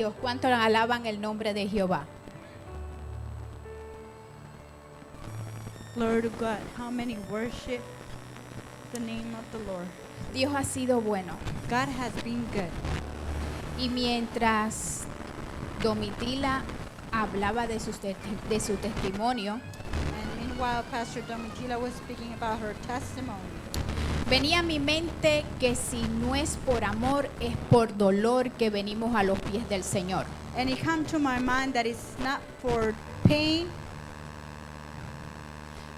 Dios, ¿cuánto alaban el nombre de Jehová? Glory to God. How many worship the name of the Lord? Dios ha sido bueno. God has been good. Y mientras Domitila hablaba de su testimonio, And meanwhile, Pastor Domitila was speaking about her testimony. venía a mi mente que si no es por amor, es por dolor que venimos a los pies del Señor. And it came to my mind that it's not for pain,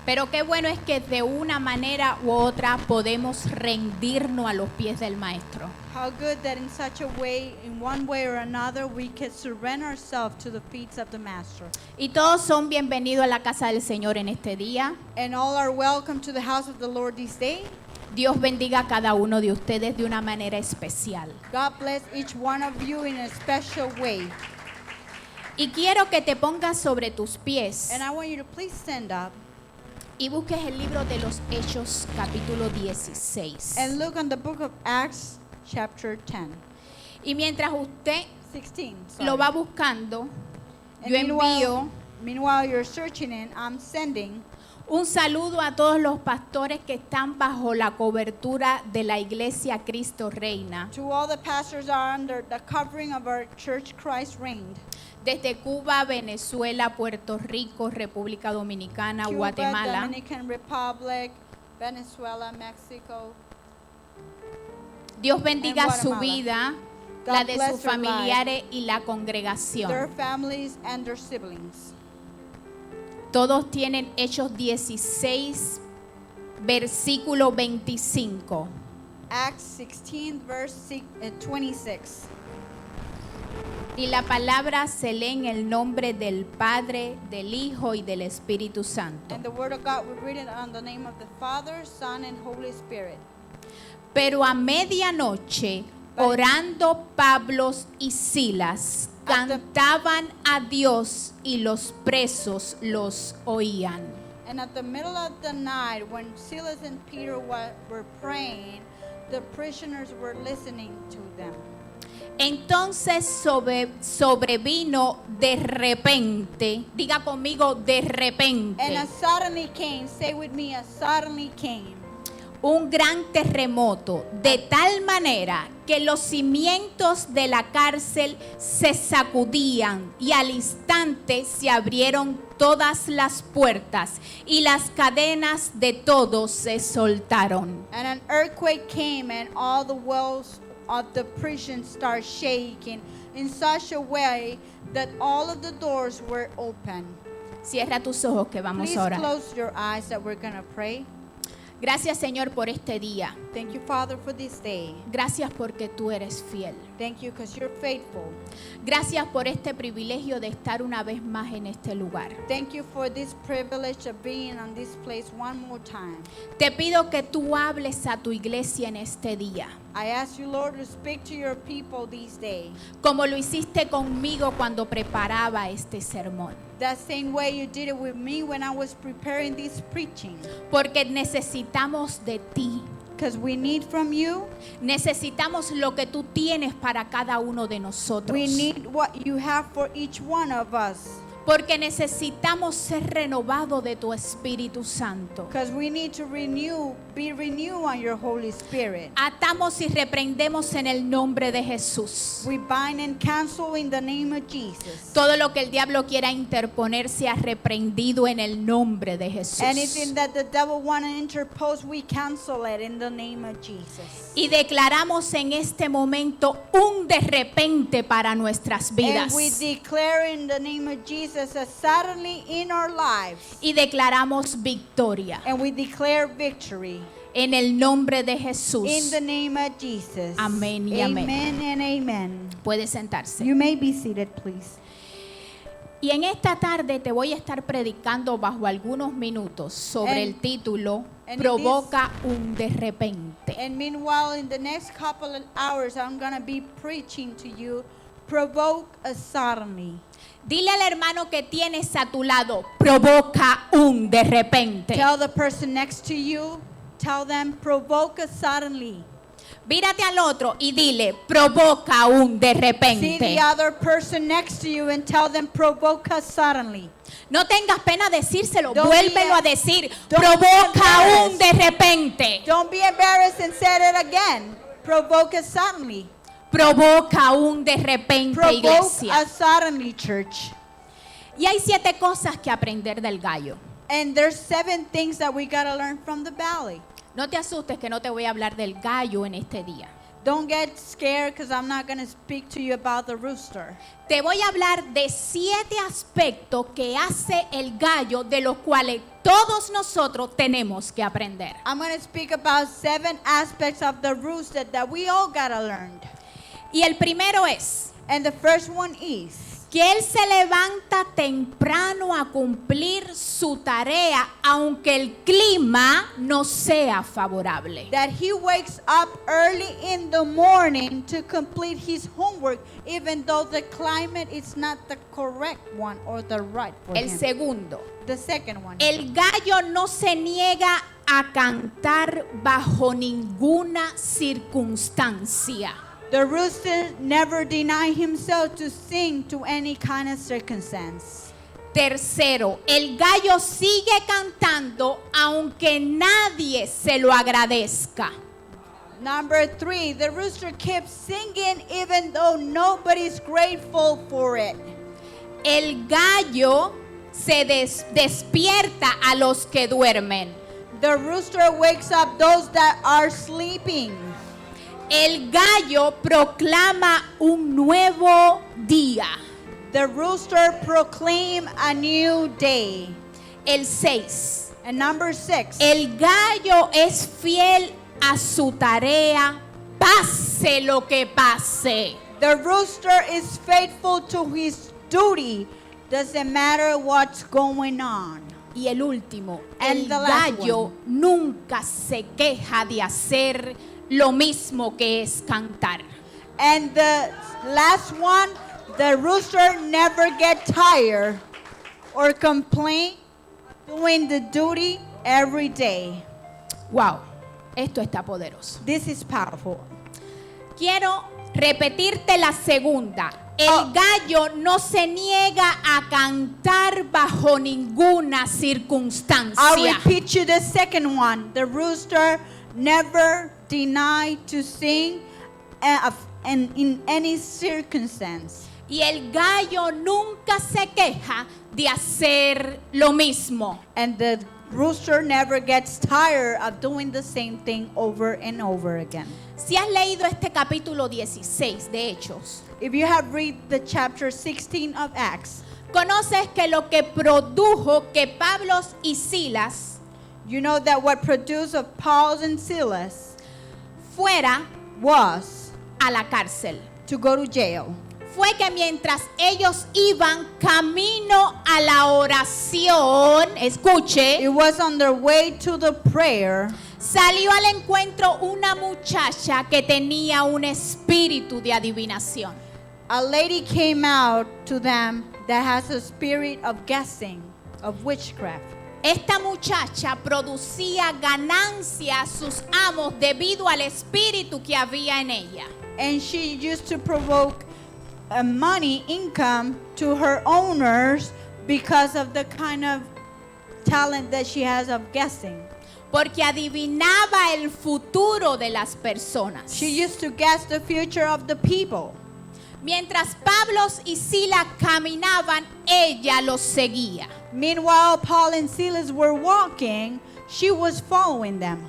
Pero qué bueno es que de una manera u otra podemos rendirnos a los pies del Maestro. how good that in such a way, in one way or another, we can surrender ourselves to the feet of the Master. Y todos son bienvenidos a la casa del Señor en este día. And all are welcome to the house of the Lord this day. Dios bendiga a cada uno de ustedes de una manera especial. God bless each one of you in a special way. Y quiero que te pongas sobre tus pies And I want you to please stand up y busques el libro de los Hechos, capítulo 16. and look on the book of Acts, chapter 10. Y mientras usted 16. lo sorry. va buscando, And yo envío meanwhile you're searching it, I'm sending un saludo a todos los pastores que están bajo la cobertura de la Iglesia Cristo Reina, to all the pastors are under the covering of our church Christ reigned. desde Cuba, Venezuela, Puerto Rico, República Dominicana, Cuba, Guatemala. Dominican Republic, Venezuela, Mexico. Dios bendiga And su Guatemala. vida, God la de bless sus their familiares y la Their congregación. families and their siblings. Todos tienen Hechos 16, versículo 25. Acts 16 verse 26. Y la palabra se lee en el nombre del Padre, del Hijo y del Espíritu Santo. And the word of God we read it on the name of the Father, Son and Holy Spirit. Pero a medianoche, orando Pablo y Silas, cantaban a Dios y los presos los oían. And at the middle of the night, when Silas and Peter were praying, the prisoners were listening to them. Entonces sobrevino de repente, diga conmigo de repente, And a suddenly came, say with me, a suddenly came. un gran terremoto, de tal manera que los cimientos de la cárcel se sacudían y al instante se abrieron todas las puertas y las cadenas de todos se soltaron. And an earthquake came, and all the walls of the prison started shaking in such a way that all of the doors were open. Cierra tus ojos que vamos Please a orar. close your eyes that we're going to pray. Gracias, Señor, por este día. Thank you, Father, for this day. Gracias porque tú eres fiel. Thank you because you're faithful. Gracias por este privilegio de estar una vez más en este lugar. Thank you for this privilege of being on this place one more time. Te pido que tú hables a tu iglesia en este día, I ask you, Lord, to speak to your people this day. como lo hiciste conmigo cuando preparaba este sermón. That same way you did it with me when I was preparing this preaching. Porque necesitamos de ti. Because we need from you. Necesitamos lo que tú tienes para cada uno de nosotros. We need what you have for each one of us. Porque necesitamos ser renovados de tu Espíritu Santo. Because we need to be renewed on your Holy Spirit. Atamos y reprendemos en el nombre de Jesús. We bind and cancel in the name of Jesus. Todo lo que el diablo quiera interponer sea reprendido en el nombre de Jesús. Anything that the devil want to interpose, we cancel it in the name of Jesus. Y declaramos en este momento un de repente para nuestras vidas. And we declare in the name of Jesus a suddenly in our lives. Y declaramos victoria And we declare victory en el nombre de Jesús. in the name of Jesus. Amén y amén. Amen and amen. Puede sentarse. You may be seated, please. Y en esta tarde te voy a estar predicando bajo algunos minutos sobre el título and Provoca un de repente. And meanwhile, in the next couple of hours, I'm going to be preaching to you, provoke a suddenly. Dile al hermano que tienes a tu lado, provoca un de repente. Tell the person next to you, tell them, provoke a suddenly. Vírate al otro y dile, provoca un de See repente. the other person next to you and tell them, provoke us suddenly. No tengas pena decírselo, Don't vuélvelo be- a decir, don't provoca be un de repente. Don't be embarrassed and say it again. Provoke us suddenly. Provoca un de repente, Provoke iglesia. us suddenly, church. Y hay 7 cosas que aprender del gallo. And there's 7 things that we got to learn from the valley. No te asustes que no te voy a hablar del gallo en este día. Don't get scared because I'm not going to speak to you about the rooster. Te voy a hablar de 7 aspectos que hace el gallo, de los cuales todos nosotros tenemos que aprender. I'm going to speak about 7 aspects of the rooster that we all got to learn. Y el primero es And the first one is que él se levanta temprano a cumplir su tarea, aunque el clima no sea favorable. that he wakes up early in the morning to complete his homework, even though the climate is not the correct one or the right for El him. segundo, The second one. el gallo no se niega a cantar bajo ninguna circunstancia. The rooster never denied himself to sing to any kind of circumstance. Tercero, el gallo sigue cantando aunque nadie se lo agradezca. Number 3, the rooster keeps singing even though nobody's grateful for it. El gallo se despierta a los que duermen. The rooster wakes up those that are sleeping. El gallo proclama un nuevo día. The rooster proclaim a new day. El 6. And number 6, El gallo es fiel a su tarea, pase lo que pase. the rooster is faithful to his duty. Doesn't matter what's going on. Y el último, And el the last gallo one. nunca se queja de hacer lo mismo que es cantar. And the last one, the rooster never get tired or complain doing the duty every day. Wow, esto está poderoso. This is powerful. Quiero repetirte la segunda. El Oh. gallo no se niega a cantar bajo ninguna I'll circunstancia. repeat you the second one. The rooster never denied to sing and in any circumstance. Y el gallo nunca se queja de hacer lo mismo. And the rooster never gets tired of doing the same thing over and over again. Si has leído este capítulo 16 de Hechos, If you have read the chapter 16 of Acts, conoces que lo que produjo que Pablo y Silas you know that what produced of Paul and Silas fuera was a la cárcel to go to jail. fue que mientras ellos iban camino a la oración, escuche, It was on their way to the prayer. salió al encuentro una muchacha que tenía un espíritu de adivinación. A lady came out to them that has a spirit of guessing, of witchcraft. Esta muchacha producía ganancia a sus amos debido al espíritu que había en ella. And she used to provoke money, income to her owners because of the kind of talent that she has of guessing. Porque adivinaba el futuro de las personas. She used to guess the future of the people. Mientras Pablo y Silas caminaban, ella los seguía. Meanwhile, Paul and Silas were walking, she was following them.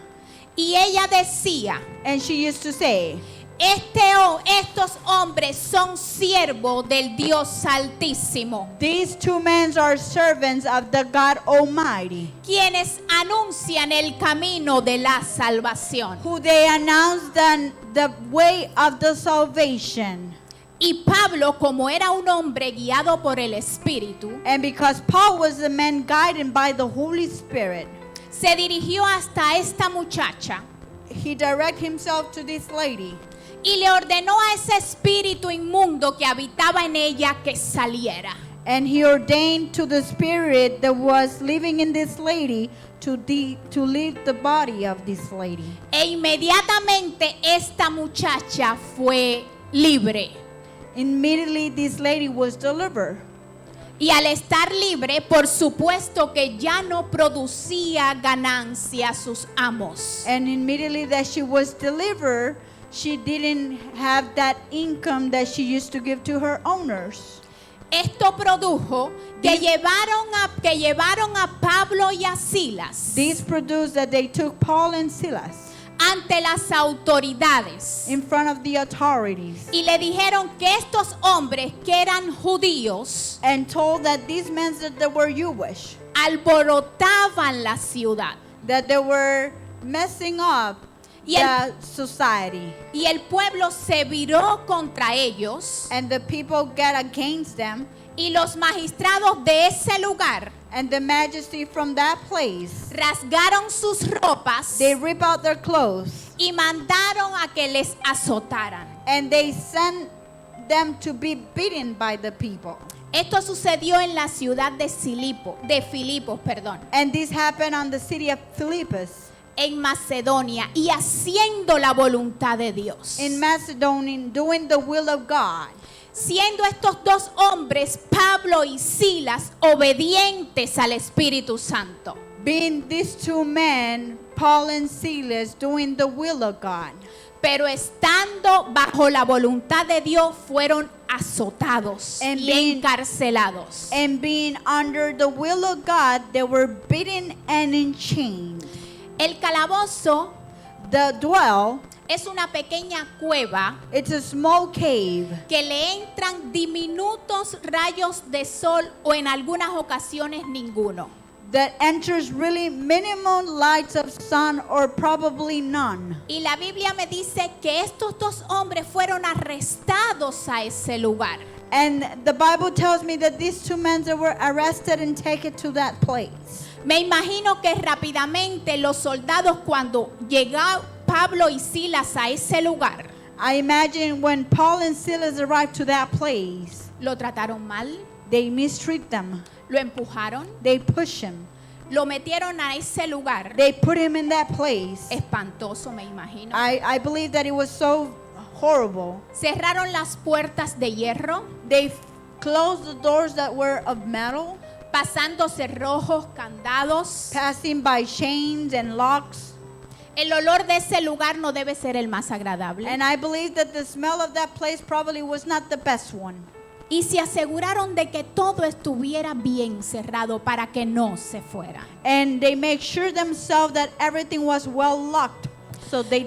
Y ella decía, And she used to say, estos hombres son siervos del Dios Altísimo, these 2 men are servants of the God Almighty, quienes anuncian el camino de la salvación. who they announced the way of the salvation. Y Pablo, como era un hombre guiado por el Espíritu, And because Paul was a man guided by the Holy Spirit, se dirigió hasta esta muchacha he directed himself to this lady. y le ordenó a ese espíritu inmundo que habitaba en ella que saliera. And he ordained to the spirit that was living in this lady to leave the body of this lady. E inmediatamente esta muchacha fue libre. Immediately this lady was delivered. Y al estar libre, por supuesto que ya no producía ganancia a sus amos. And immediately that she was delivered, she didn't have that income that she used to give to her owners. Esto produjo que llevaron a Pablo y a Silas This produced that they took Paul and Silas ante las autoridades in front of the authorities y le dijeron que estos hombres que eran judíos and told that these men that they were Jewish, alborotaban la ciudad. that they were messing up Y el- the society. Y el pueblo se viró contra ellos And the people got against them, y los magistrados de ese lugar and the majesty from that place, rasgaron sus ropas they rip out their clothes, y mandaron a que les azotaran. and they send them to be beaten by the people. Esto sucedió en la ciudad de Filipos, And this happened on the city of Philippus en Macedonia, y haciendo la voluntad de Dios. in Macedonia, doing the will of God. Siendo estos dos hombres, Pablo y Silas, obedientes al Espíritu Santo. Being these two men, Paul and Silas, doing the will of God. Pero estando bajo la voluntad de Dios, fueron azotados And y being- encarcelados. And being under the will of God, they were beaten and enchained. El calabozo The dwell, es una pequeña cueva it's a small cave que le entran diminutos rayos de sol o en algunas ocasiones ninguno. that enters really minimum lights of sun or probably none. Y la Biblia me dice que estos dos hombres fueron arrestados a ese lugar. And the Bible tells me that these two men that were arrested and taken to that place. Me imagino que rápidamente los soldados, cuando llegaron Pablo y Silas a ese lugar, I imagine when Paul and Silas arrived to that place, lo trataron mal, they mistreat them. lo empujaron, They push him. lo metieron a ese lugar They put him in that place. espantoso, me imagino. I believe that it was so horrible. Cerraron las puertas de hierro, They closed the doors that were of metal, pasando cerrojos, candados. passing by chains and locks. El olor de ese lugar no debe ser el más agradable. And I believe that the smell of that place probably was not the best one. Y se aseguraron de que todo estuviera bien cerrado para que no se fuera. And they make sure themselves that everything was well locked so they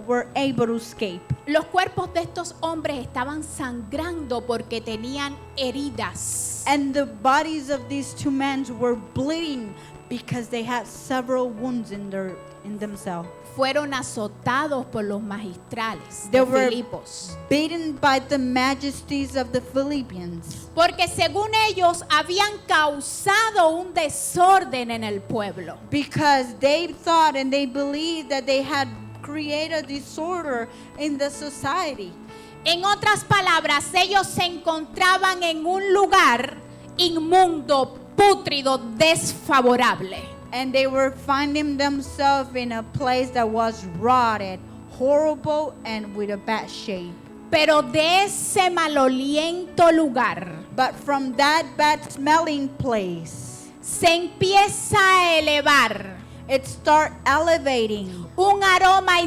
were able to escape. Los cuerpos de estos hombres estaban sangrando porque tenían heridas. And the bodies of these two men were bleeding because they had several wounds in themselves. Fueron azotados por los magistrales They de were Filipos. beaten by the majesties of the Philippians. Porque según ellos habían causado un desorden en el pueblo. Because they thought and they believed that they had created disorder in the society. En otras palabras, ellos se encontraban en un lugar inmundo, pútrido, desfavorable. And they were finding themselves in a place that was rotted, horrible, and with a bad shape. Pero de ese maloliento lugar But from that bad smelling place, se empieza a elevar it start elevating un aroma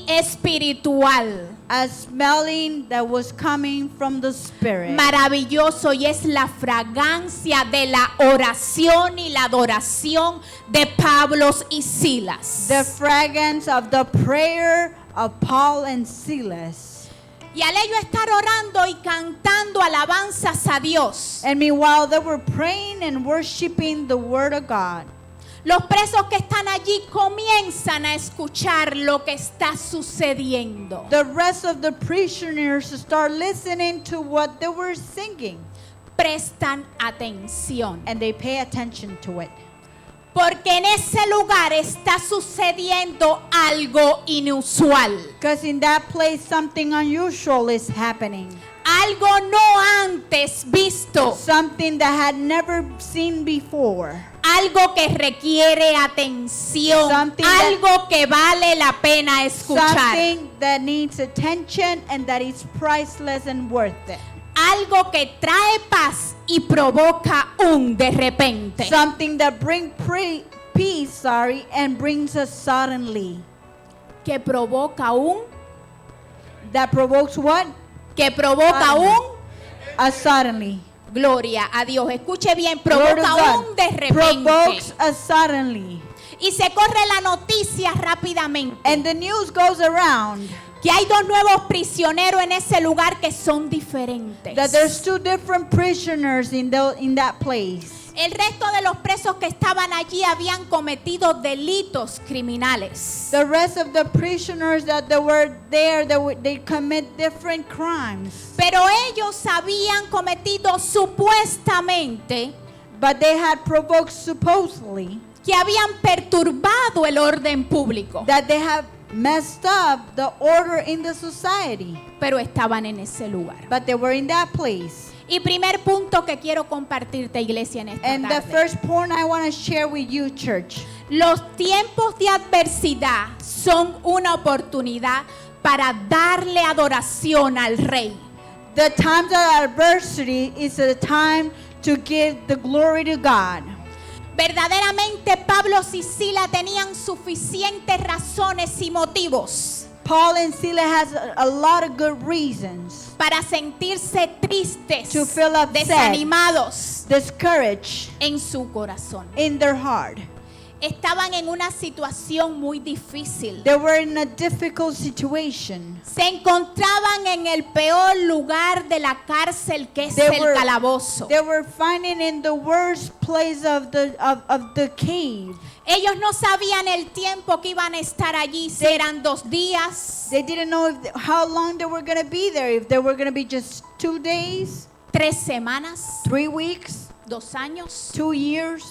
espiritual a smelling that was coming from the Spirit. maravilloso, y es la fragancia de la oración y la adoración de Pablo y Silas. The fragrance of the prayer of Paul and Silas. Y al ellos estar orando y cantando alabanzas a Dios, And meanwhile, they were praying and worshiping the Word of God. los presos que están allí comienzan a escuchar lo que está sucediendo. The rest of the prisoners start listening to what they were singing, Prestan atención, and they pay attention to it. porque en ese lugar está sucediendo algo inusual. Because in that place, something unusual is happening. algo no antes visto, something that had never seen before, algo que requiere atención, Something that- algo que vale la pena escuchar, something that needs attention and that is priceless and worth it. algo que trae paz y provoca un de repente. Something that brings peace, and brings us suddenly. Que provoca un, That provokes what? que provoca Suddenly. un, Suddenly. gloria a Dios. Escuche bien, Word of provoca God. un de repente. Provokes us suddenly. Y se corre la noticia rápidamente And the news goes around que hay dos nuevos prisioneros en ese lugar que son diferentes. that there's two different prisoners in that place. El resto de los presos que estaban allí habían cometido delitos criminales. The rest of the prisoners that they were there, they commit different crimes. Pero ellos habían cometido supuestamente But they had provoked supposedly que habían perturbado el orden público. that they have messed up the order in the society. Pero estaban en ese lugar. But they were in that place. Y primer punto que quiero compartirte, iglesia, en esta And the tarde. first point I want to share with you, church. Los tiempos de adversidad son una oportunidad para darle adoración al Rey. The times of adversity is a time to give the glory to God. Verdaderamente Pablo y Sila tenían suficientes razones y motivos Paul and Silas has a lot of good reasons para sentirse tristes, to feel upset, desanimados discouraged en su corazón. in their heart. Estaban en una situación muy difícil. They were in a difficult situation. Se encontraban en el peor lugar de la cárcel, que es They el were- calabozo. They were finding in the worst place of the cave. Ellos no sabían el tiempo que iban a estar allí, si eran 2 días, They didn't know how long they were going to be there, if they were going to be just 2 days, 3 semanas, 3 weeks, 2 años, 2 years.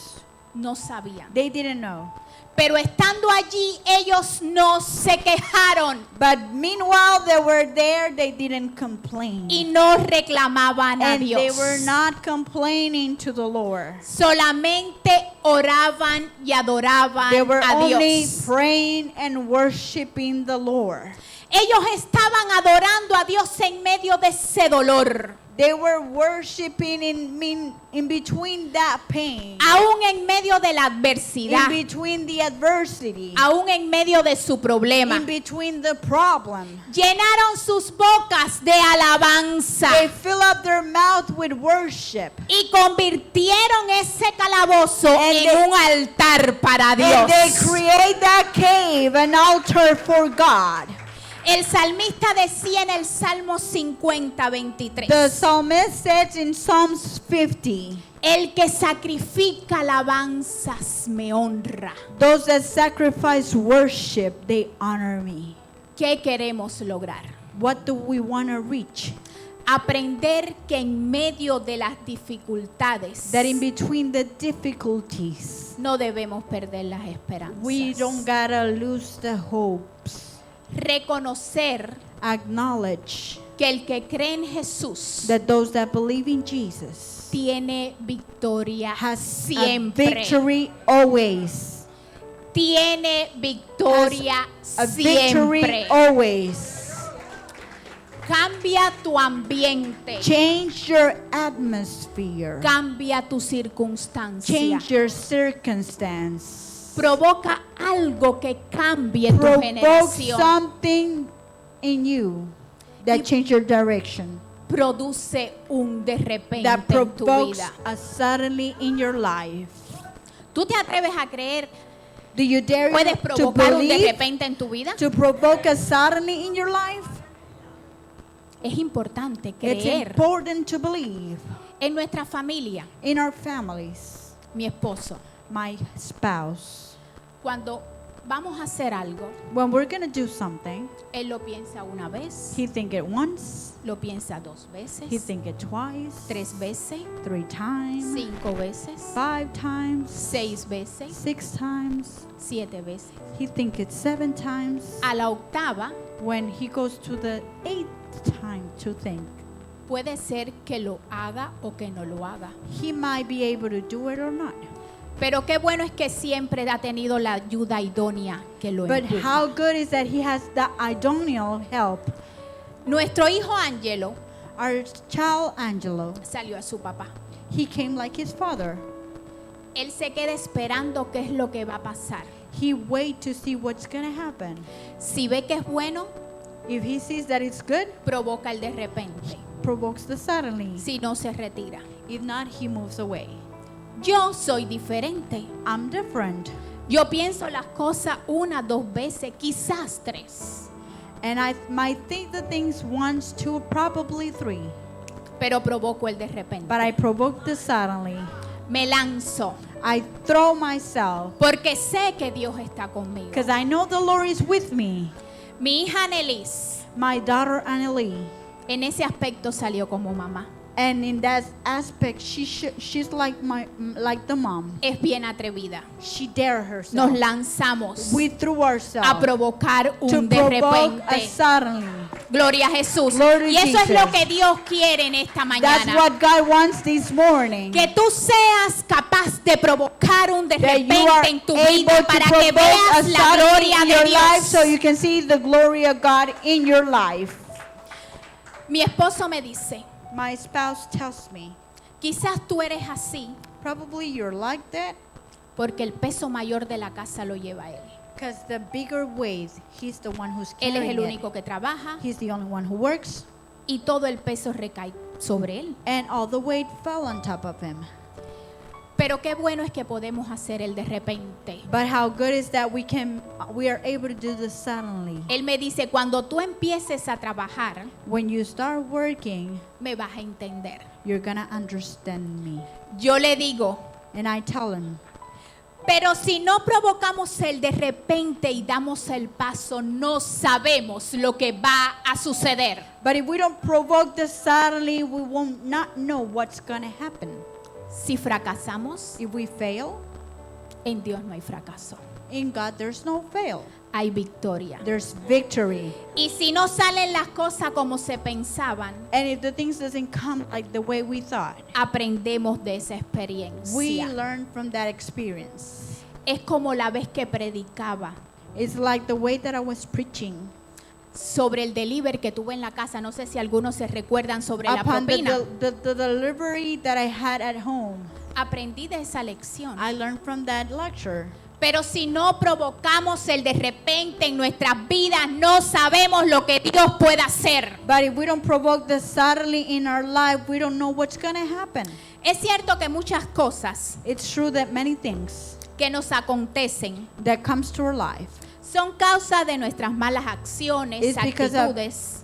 no sabían. They didn't know. Pero estando allí, ellos no se quejaron But meanwhile, they were there, they didn't complain. y no reclamaban a And they Dios. were not complaining to the Lord. Solamente oraban y adoraban They were a only Dios. praying and worshiping the Lord. Ellos estaban adorando a Dios en medio de ese dolor. They were worshiping in between that pain, Aún en medio de la in adversidad, between the adversity, aún en medio de su problema. in between the problem. Llenaron sus bocas de alabanza They fill up their mouth with worship. y convirtieron ese calabozo And en they- un altar para And they Dios. create that cave, an altar for God. El salmista decía en el Salmo 50:23, The psalmist says in Psalms 50, el que sacrifica alabanzas me honra. those that sacrifice worship, they honor me. ¿Qué queremos lograr? What do we want to reach? Aprender que en medio de las dificultades That in between the difficulties, no debemos perder las esperanzas. we don't gotta lose the hopes. Reconocer Acknowledge que el que cree en Jesús that those that believe in Jesus tiene victoria has siempre. a victory always. Tiene victoria A victory siempre. always. Cambia tu ambiente. Change your atmosphere. Cambia tu circunstancia. Change your circumstance. Provoca algo que cambie tu Provoke generación. something in you that change your direction. Produce un de repente That en tu provokes vida. a suddenly in your life. ¿Tú te atreves a creer? Do you dare ¿Puedes to provocar un de believe repente en tu vida? to provoke a suddenly in your life? Es importante It's creer important to believe en nuestra familia. in our families. Mi esposo, My spouse. cuando vamos a hacer algo, When we're going to do something, él lo piensa una vez, he think it once, lo piensa 2 veces, he think it twice, 3 veces, 3 times, 5 veces, 5 times, 6 veces, 6 times, 7 veces. he think it 7 times. A la octava When he goes to the 8th time to think, Puede ser que lo haga o que no lo haga. He might be able to do it or not. Pero qué bueno es que siempre ha tenido la ayuda idónea que lo But empuja. how good is that he has the ideal help. Nuestro hijo Angelo Our child Angelo, salió a su papá. he came like his father. Él se queda esperando qué es lo que va a pasar. He wait to see what's going to happen. Si ve que es bueno, If he sees that it's good, provoca el de repente. provokes the suddenly. Si no, se retira. If not, he moves away. Yo soy diferente. I'm different. Yo pienso las cosas una, dos veces, quizás tres. And I might think the things once, two, probably three. Pero provoco el de repente. But I provoke the suddenly. Me lanzo. I throw myself Porque sé que Dios está conmigo. because I know the Lord is with me. Mi hija Nelis, My daughter Annalie. en ese aspecto salió como mamá. And in that aspect, she's like the mom. Es bien atrevida. She dare herself. Nos lanzamos We threw ourselves a provocar to un de provoke a repente. suddenly. Gloria a Jesús. Glory Y eso es Jesus. lo que Dios quiere en esta That's mañana. what God wants this morning. Que tú seas capaz de provocar un de That you repente are en tu able vida to para que provoke a veas la suddenly gloria in de your life so Dios. you can see the glory of God in your life. Mi esposo me dice, My spouse tells me, quizás tú eres así probably you're like that porque el peso mayor de la casa lo lleva él. because the bigger weight, he's the one who's Él es carrying el it. único que trabaja He's the only one who works, y todo el peso recae sobre él. and all the weight fell on top of him. Pero qué bueno es que podemos hacer el de repente. But how good is that we are able to do this suddenly. Él me dice, cuando tú empieces a trabajar, When you start working, me vas a entender. you're gonna understand me. Yo le digo, And I tell him, pero si no provocamos el de repente y damos el paso, no sabemos lo que va a suceder. but if we don't provoke this suddenly, we won't not know what's gonna happen. Si fracasamos, If we fail, en Dios no hay fracaso. in God there's no fail. Hay victoria. There's victory. Y si no salen las cosas como se pensaban, And if the things doesn't come like the way we thought, aprendemos de esa we experiencia. learn from that experience. Es como la vez que predicaba It's like the way that I was preaching sobre el delivery que tuve en la casa. No sé si algunos se recuerdan sobre la upon propina. the delivery that I had at home. Aprendí de esa lección. I learned from that lecture. Pero si no provocamos el de repente en nuestras vidas, no sabemos lo que Dios puede hacer. But if we don't provoke the suddenly in our life, we don't know what's going to happen. Es cierto que muchas cosas It's true that many things que nos acontecen that comes to our life son causa de nuestras malas acciones, is because of actitudes,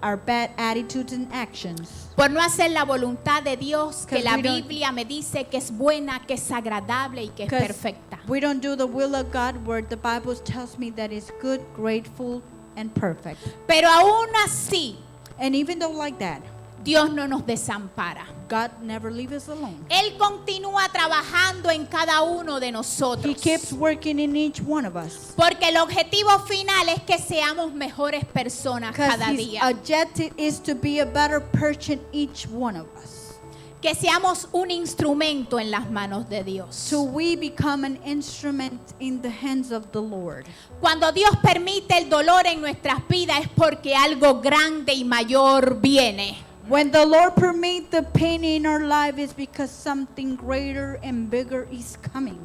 our bad attitudes and actions. por no hacer la voluntad de Dios, que 'Cause la we don't- Biblia me dice que es buena, que es agradable y que es 'Cause perfecta. we don't do the will of God where the Bible tells me that it's good, grateful, and perfect. Pero aún así, And even though like that, Dios no nos desampara. God never leaves us alone. Él continúa trabajando en cada uno de He nosotros. keeps working in each one of us. Porque el objetivo final es que seamos mejores personas Because cada his día. objective is to be a better person, each one of us. Que seamos un instrumento en las manos de Dios. So we become an instrument in the hands of the Lord. Cuando Dios permite el dolor en nuestras vidas es porque algo grande y mayor viene. When the Lord permits the pain in our life, it's because something greater and bigger is coming.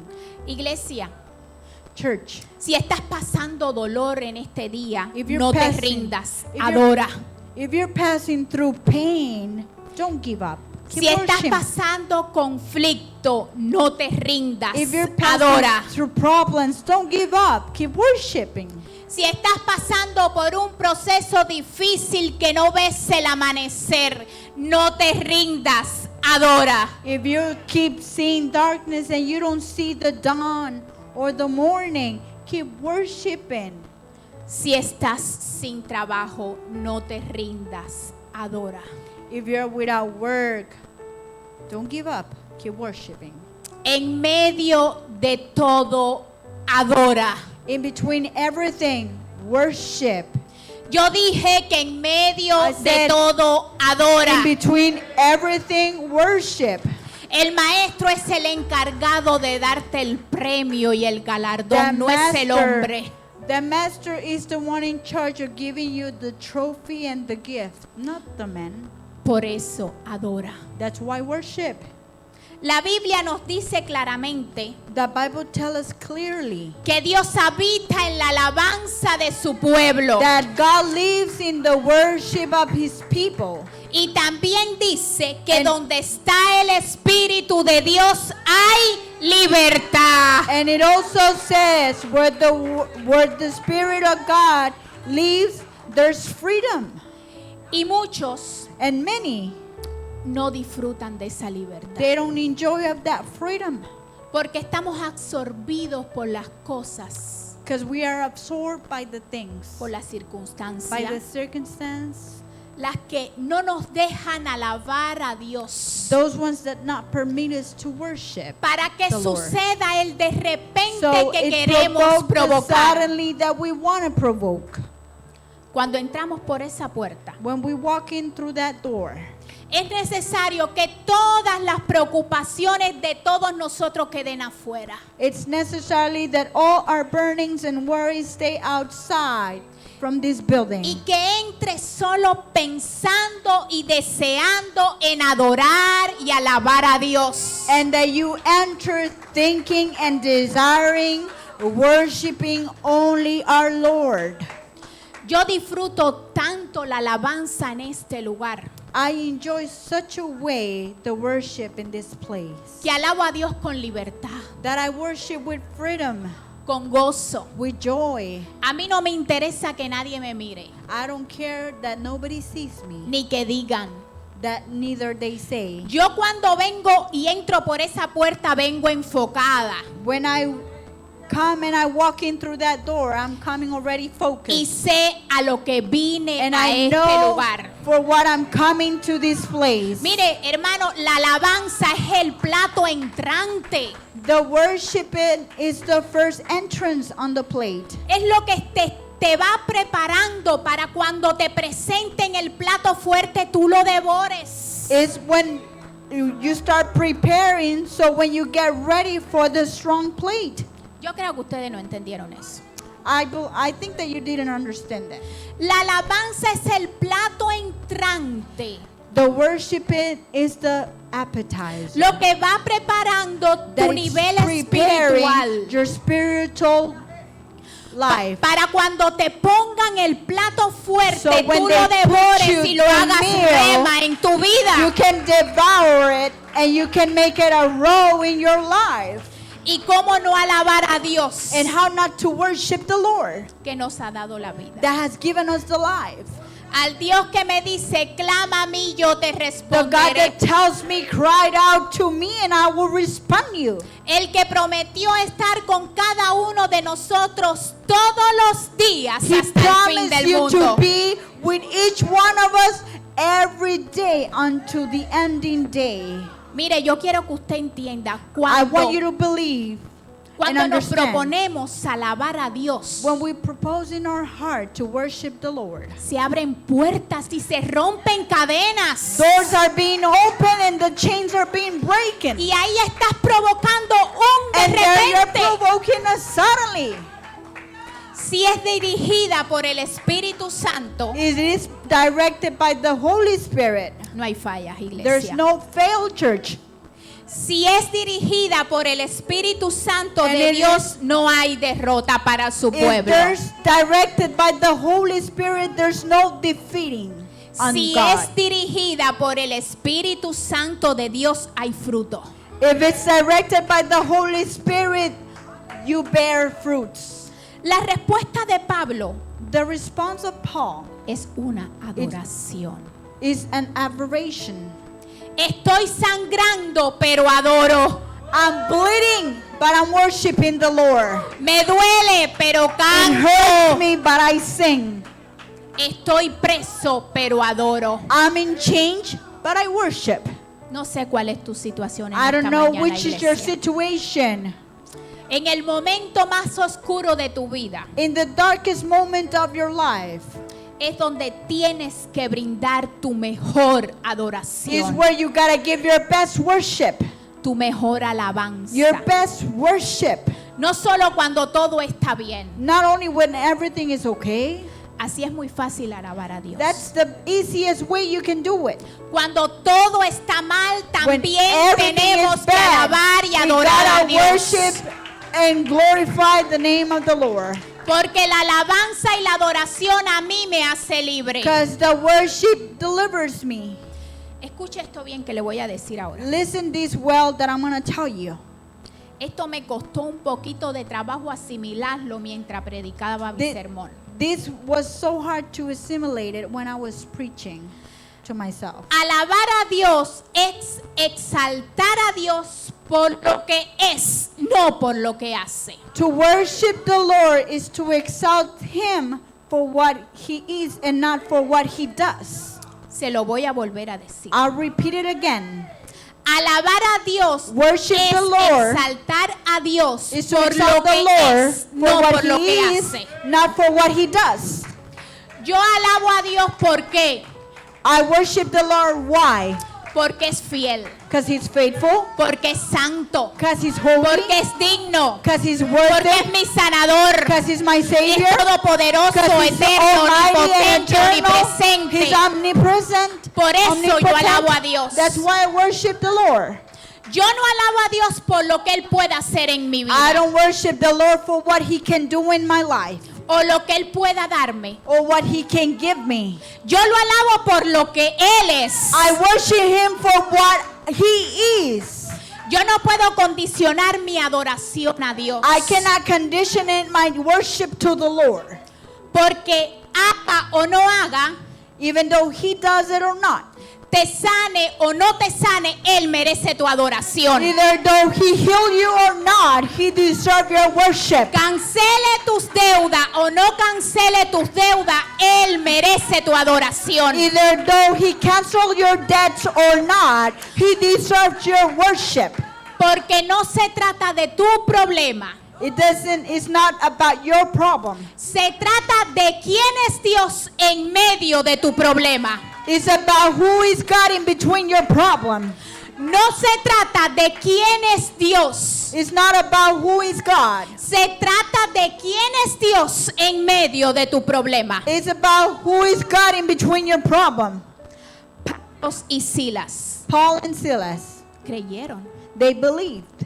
Iglesia, Church, si estás pasando dolor en este día, If you're no te passing- rindas, if you're- adora. if you're passing through pain, don't give up. Keep Si estás worshiping. pasando conflicto, no te rindas, If you're passing adora. through problems, don't give up. Keep worshiping. Si estás pasando por un proceso difícil que no ves el amanecer, no te rindas, adora. If you keep seeing darkness and you don't see the dawn or the morning, keep worshiping. Si estás sin trabajo, no te rindas, adora. If you're without work, don't give up. Keep worshiping. En medio de todo, adora. In between everything, worship. Yo dije que en medio I de said, todo adora. In between everything, worship. El maestro es el encargado de darte el premio y el galardón, no es el hombre. The master is the one in charge of giving you the trophy and the gift, not the man. Por eso adora. That's why worship. La Biblia nos dice claramente The Bible tells us clearly que Dios habita en la alabanza de su pueblo. that God lives in the worship of his people. Y también dice que And- donde está el Espíritu de Dios hay libertad. And it also says where the Spirit of God lives, there's freedom. Y muchos And many, no disfrutan de esa libertad. they don't enjoy of that freedom Porque estamos absorbidos por las cosas, because we are absorbed by the things, por las by the circunstancias, circumstance, las que no nos dejan alabar a Dios. those ones that not permit us to worship. Para que the Lord. suceda el de repente So que it queremos provokes the provocar. suddenly that we want to provoke. Cuando entramos por esa puerta, When we walk in through that door, es necesario que todas las preocupaciones de todos nosotros queden afuera. it's necessary that all our burnings and worries stay outside from this building. Y que entre solo pensando y deseando en adorar y alabar a Dios. And that you enter thinking and desiring, worshiping only our Lord. Yo disfruto tanto la alabanza en este lugar, I enjoy such a way the worship in this place que alabo a Dios con libertad, that I worship with freedom, con gozo. with joy. A mí no me interesa que nadie me mire, I don't care that nobody sees me, ni que digan. that neither they say. Yo cuando vengo y entro por esa puerta vengo enfocada When I come and I walk in through that door, I'm coming already y focused. sé a lo que vine And a I este know lugar. for what I'm coming to this place. Mire, hermano, la alabanza es el plato entrante. The worship is the first entrance on the plate. Es lo que te va preparando para cuando te presenten el plato fuerte tú lo devores. It's when you start preparing, so when you get ready for the strong plate. Yo creo que ustedes no entendieron eso. I think that you didn't understand that. La alabanza es el plato entrante, The worship is the appetizer. lo que va preparando tu That nivel is preparing espiritual. your spiritual life. Para cuando te pongan el plato fuerte, So when tú they lo put devores you y lo the hagas meal, rema en tu You vida. can devour it and you can make it a row in your life. Y cómo no alabar a Dios And how not to worship the Lord que nos ha dado la vida. that has given us the life. Al Dios que me dice, clama a mí, yo te The God responderé. that tells me, cry out to me and I will respond you. El que prometió estar con cada uno de nosotros todos los días He hasta el fin promised del you mundo. to be with each one of us every day unto the ending day. Mire, yo quiero que usted entienda I want you cuando, to believe cuando and nos understand. proponemos alabar a Dios, When we propose in our heart to worship the Lord, se abren puertas y se rompen cadenas. doors are being opened and the chains are being broken. Y ahí estás provocando un de And there you're repente. provoking us suddenly. Si es dirigida por el Espíritu Santo, It is directed by the Holy Spirit. no hay fallas, There's iglesia. no fail, church. Si es dirigida por el Espíritu Santo And de it Dios, no hay derrota para su If pueblo. there's directed by the Holy Spirit, there's no defeating on Si God. es dirigida por el Espíritu Santo de Dios, hay fruto. If it's directed by the Holy Spirit, you bear fruits. La respuesta de Pablo The response of Paul es una adoración. is an adoration. Estoy sangrando, pero adoro. I'm bleeding, but I'm worshiping the Lord. Me duele, pero It canto. hurts me, but I sing. Estoy preso, pero adoro. I'm in change, but I worship. No sé cuál es tu situación en I don't esta know mañana, which is your iglesia. situation. En el momento más oscuro de tu vida, In the darkest moment of your life, es donde tienes que brindar tu mejor is adoración, where you gotta give your best worship. tu mejor alabanza. Your best worship. No solo cuando todo está bien. Not only when everything is okay. Así es muy fácil alabar a Dios. That's the easiest way you can do it. Cuando todo está mal, When también everything tenemos is que bad, alabar y we adorar a gotta Dios. worship and glorify the name of the Lord. Porque la alabanza y la adoración a mí me hace libre. Because the worship delivers me. Escuche esto bien que le voy a decir ahora. Listen this well that I'm going to tell you. Esto me costó un poquito de trabajo asimilarlo mientras predicaba mi Thi- sermón. This was so hard to assimilate it when I was preaching to myself. Alabar a Dios es exaltar a Dios por lo que es, no por lo que hace. To worship the Lord is to exalt Him for what He is and not for what He does. Se lo voy a volver a decir. I'll repeat it again. Alabar a Dios Worship es the Lord exaltar a Dios Is to por lo exalt the que Lord es, for no what por lo He que is, hace. not for what He does. Yo alabo a Dios porque I worship the Lord. Why? porque es fiel, Because He's faithful. porque es santo, Because He's holy. porque es digno, Because He's porque worthy. es mi sanador, Because He's my es Savior. todopoderoso, Because He's eterno, almighty and omnipotente, eternal. omnipresente. He's omnipresent. Por eso yo omnipotent. alabo a Dios. That's why I worship the Lord. Yo no alabo a Dios por lo que Él pueda hacer en mi I vida don't worship the Lord for what He can do in my life o lo que Él pueda darme. or what He can give me. Yo lo alabo por lo que Él es. I worship Him for what He is. Yo no puedo condicionar mi adoración a Dios. I cannot condition it, my worship to the Lord. Porque haga o no haga, Even though He does it or not. te sane o no te sane, Él merece tu adoración. Either though He heal you or not, He deserves your worship. Cancele tus deudas o no cancele tus deudas, Él merece tu adoración. Either though He cancel your debts or not, He deserves your worship. Porque no se trata de tu problema. It's not about your problem. Se trata de quién es Dios en medio de tu problema. It's about who is God in between your problem. No se trata de quién es Dios. It's not about who is God. Se trata de quién es Dios en medio de tu problema. It's about who is God in between your problem. Pablo y Silas Paul and Silas, creyeron. they believed.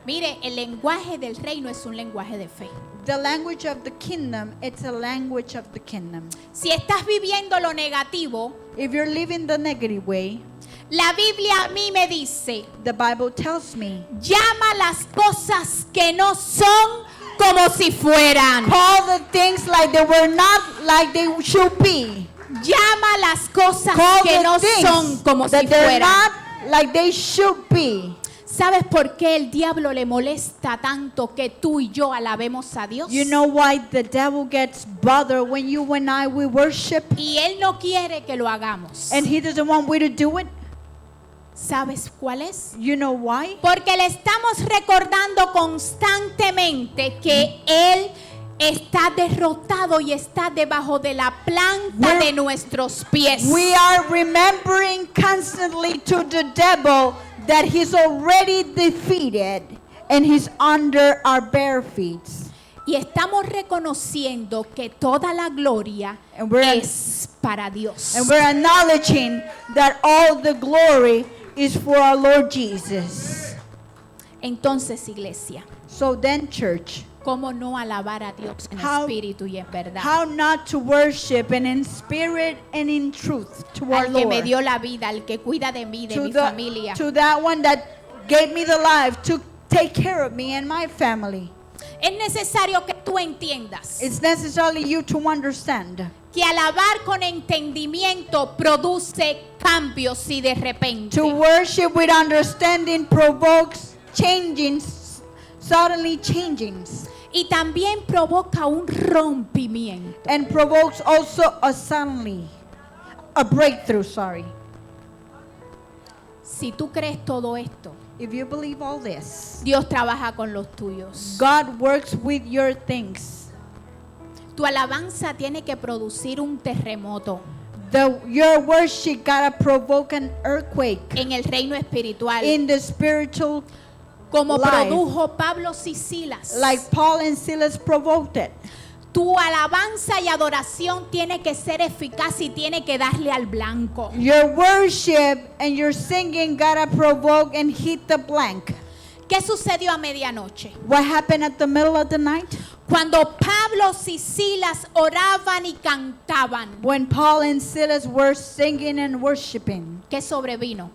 Mire, el lenguaje del reino es un lenguaje de fe. The language of the kingdom, it's a language of the kingdom. Si estás viviendo lo negativo, If you're living the negative way, la Biblia a mí me dice, the Bible tells me, llama las cosas que no son como si fueran. call the things like they were not, like they should be. Llama las cosas Call que the no things son como si that they're fueran. not like they should be. ¿Sabes por qué el diablo le molesta tanto que tú y yo alabemos a Dios? You know why the devil gets bothered when you and I we worship, Y él no quiere que lo hagamos. and he doesn't want we to do it? ¿Sabes cuál es? You know why? Porque le estamos recordando constantemente que él está derrotado y está debajo de la planta We're- de nuestros pies. We are remembering constantly to the devil that he's already defeated and he's under our bare feet. Y estamos reconociendo que toda la gloria And we're- es para Dios. And we're acknowledging that all the glory is for our Lord Jesus. Entonces, iglesia, So then, church, ¿cómo no alabar a Dios en How- espíritu y en verdad? how not to worship and in spirit and in truth to our Al que me Lord. dio la vida, al que cuida de mí, de To mi familia. to that one that gave me the life to take care of me and my family. Es necesario que tú entiendas It's necessarily you to understand que alabar con entendimiento produce cambios y de repente. to worship with understanding provokes changings, suddenly changings, Y también provoca un rompimiento. and provokes also a suddenly, a breakthrough, sorry. Si tú crees todo esto, If you believe all this, Dios trabaja con los tuyos. God works with your things. Tu alabanza tiene que producir un terremoto Your worship gotta provoke an earthquake en el reino espiritual, in the spiritual, como life. produjo Pablo y Silas. like Paul and Silas provoked it. Tu alabanza y adoración tiene que ser eficaz y tiene que darle al blanco. Your worship and your singing gotta provoke and hit the blank. ¿Qué sucedió a medianoche? What happened at the middle of the night? Cuando Pablo y Silas oraban y cantaban, When Paul and Silas were singing and worshiping, ¿qué sobrevino?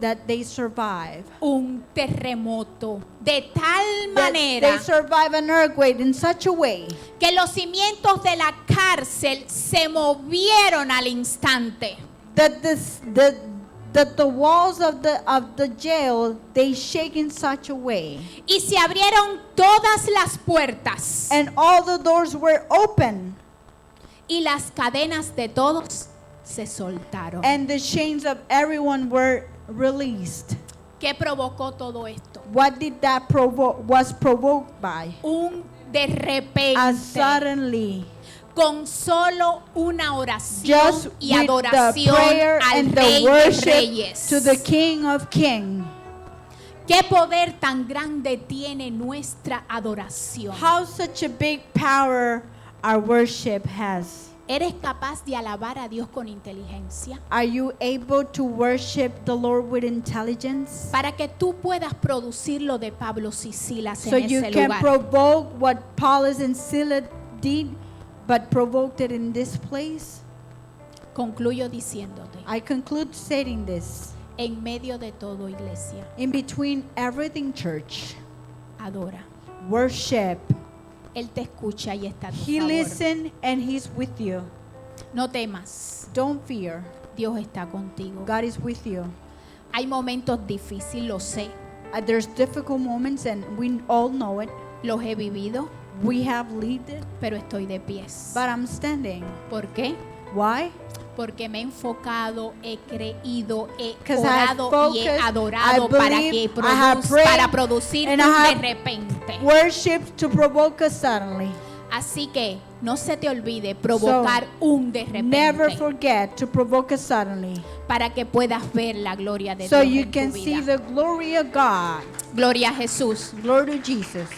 that they survived. Un terremoto de tal That manera they survived an earthquake in such a way que los cimientos de la cárcel se movieron al instante. that that the walls of the jail they shake in such a way, Y se abrieron todas las puertas and all the doors were open, y las cadenas de todos se soltaron. and the chains of everyone were released. ¿Qué provocó todo esto? What did that was provoked by? De repente, Suddenly, con solo una oración just y with the adoración prayer al and Rey the de worship Reyes. to the King of Kings. ¿Qué poder tan grande tiene nuestra adoración? How such a big power our worship has. ¿Eres capaz de alabar a Dios con inteligencia? Are you able to worship the Lord with intelligence? Para que tú puedas producir lo de Pablo y Silas So en you ese can lugar. provoke what Paul and Silas did, but provoked it in this place. Concluyo diciéndote, I conclude stating this. en medio de todo, iglesia, In between everything, church, adora. worship. Él te escucha y está a tu He favor. listens and He's with you. No temas, Don't fear. Dios está contigo. God is with you. Hay momentos difíciles, lo sé, There's difficult moments and we all know it. los he vivido, We have lived it, pero estoy de pies. but I'm standing. ¿Por qué? Why? Porque me he enfocado, he creído, he 'Cause I have orado y he focused, adorado I para believe, que I have prayed, para producir and un I have de repente. Worship to provoke us suddenly. Así que no se te olvide provocar un de Never repente forget to provoke us suddenly, para que puedas ver la gloria de so Dios you en can tu see vida. the glory of God. Gloria a Jesús. Glory to Jesus.